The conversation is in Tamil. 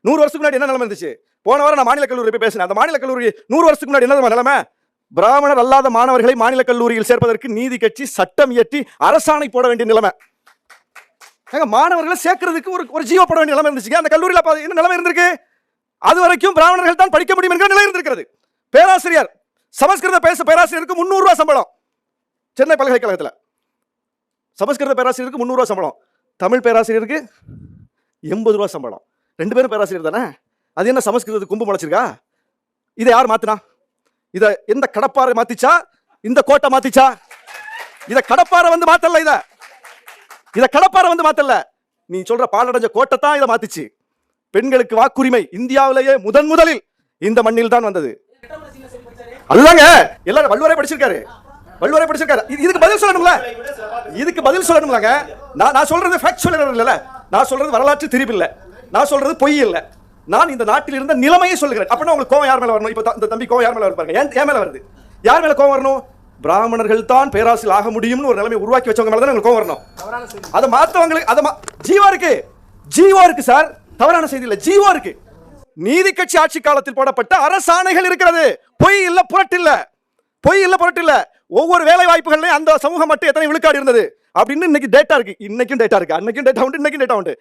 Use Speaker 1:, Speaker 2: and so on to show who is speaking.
Speaker 1: 100 வருஷத்துக்கு முன்னாடி என்ன நிலைமை இருந்துச்சு? போன வாரம் நான் மாநில கல்லூரி போய் பேசினேன். அந்த மாநில கல்லூரி 100 வருஷத்துக்கு முன்னாடி என்ன நிலைமை? பிராமணர் அல்லாத மாணவர்களை மாநில கல்லூரியில் சேர்ப்பதற்கு நீதி கட்சி சட்டம் இயற்றி அரசாணை போட வேண்டிய நிலைமை. மாணவர்களை சேர்க்கிறதுக்கு ஒரு ஜீவோ போட வேண்டிய நிலைமை இருந்துச்சு. அந்த கல்லூரியில் என்ன நிலைமை இருந்திருக்கு? அது வரைக்கும் பிராமணர்கள் தான் படிக்க முடியும் என்கிற நிலை இருந்திருக்கிறது. பேராசிரியர் சமஸ்கிருத பேச பேராசிரியருக்கு 300 ரூபாய் சம்பளம். சென்னை பல்கலைக்கழகத்தில் சமஸ்கிருத பேராசிரியருக்கு 300 ரூபாய் சம்பளம், தமிழ் பேராசிரியருக்கு 80 ரூபாய் சம்பளம். 2 பேரும் பேராசிரியர் தானே. அது என்ன சமஸ்கிருதத்துக்கு கும்பு முளைச்சிருக்கா? இதை யார் மாத்தினா? இதை எந்த கடப்பாறை மாத்திச்சா? இந்த கோட்டை மாத்திச்சா? இதை கடப்பாறை வந்து மாத்தல. இதை கடப்பாறை வந்து மாத்தல. நீ சொல்ற பாலடைஞ்ச கோட்டை தான் இதை மாத்திச்சு. பெண்களுக்கு வாக்குரிமை இந்தியாவிலேயே முதலில் இந்த மண்ணில் தான் வந்தது. அதுதாங்க எல்லாரும் வள்ளுவரே படிச்சிருக்காரு. இதுக்கு பதில் சொல்லணும்ல. இதுக்கு பதில் சொல்லணும்லங்க. நான் சொல்றது ஃபேக்சுவல் இல்ல, நான் சொல்றது வரலாற்று திரிப்பு இல்ல, நான் சொல்றது பொய் இல்ல. நான் இந்த நாட்டில் இருந்த நிலைமையை சொல்லுகிறேன். அப்படின்னா உங்களுக்கு கோவம் யார் மேல வரணும்? இப்ப இந்த தம்பி கோவம் யார் மேல வருது? ஏன் மேல வருது? யார் மேல கோவம் வரணும்? பிராமணர்கள் தான் பேராசிரியர் ஆக முடியும்னு ஒரு நிலைமை உருவாக்கி வச்சவங்க மேல தான் உங்களுக்கு கோவம் வரணும். அதை மாத்தவங்களுக்கு ஜீவோ இருக்கு சார். தவறான செய்தி இல்ல, ஜீவோ இருக்கு. நீதி கட்சி ஆட்சி காலத்தில் போடப்பட்ட அரசாணைகள் இருக்கிறது. பொய் இல்ல, புரட்டு இல்ல. ஒவ்வொரு வேலை வாய்ப்புகள்லயும் அந்த சமூகம் மட்டும் எத்தனை விழுக்காடு இருந்தது அப்படின்னு இன்னைக்கு டேட்டா இருக்கு. இன்னைக்கும் டேட்டா இருக்கு. அன்னைக்கும் டேட்டா உண்டு, இன்னைக்கும் டேட்டா உண்டு.